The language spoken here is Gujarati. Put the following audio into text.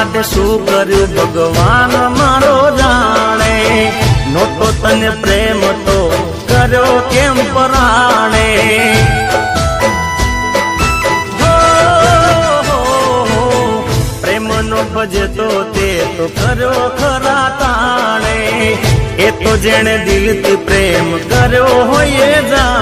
માટે શું કર્યું ભગવાન મારો જાણે, નોટો તને પ્રેમ તો કર્યો કેમ પરાણે। પ્રેમનો ભજતો તે તો કર્યો ખરા તાણે, એ તો જેણે દિલથી પ્રેમ કર્યો હોય એ જાણે।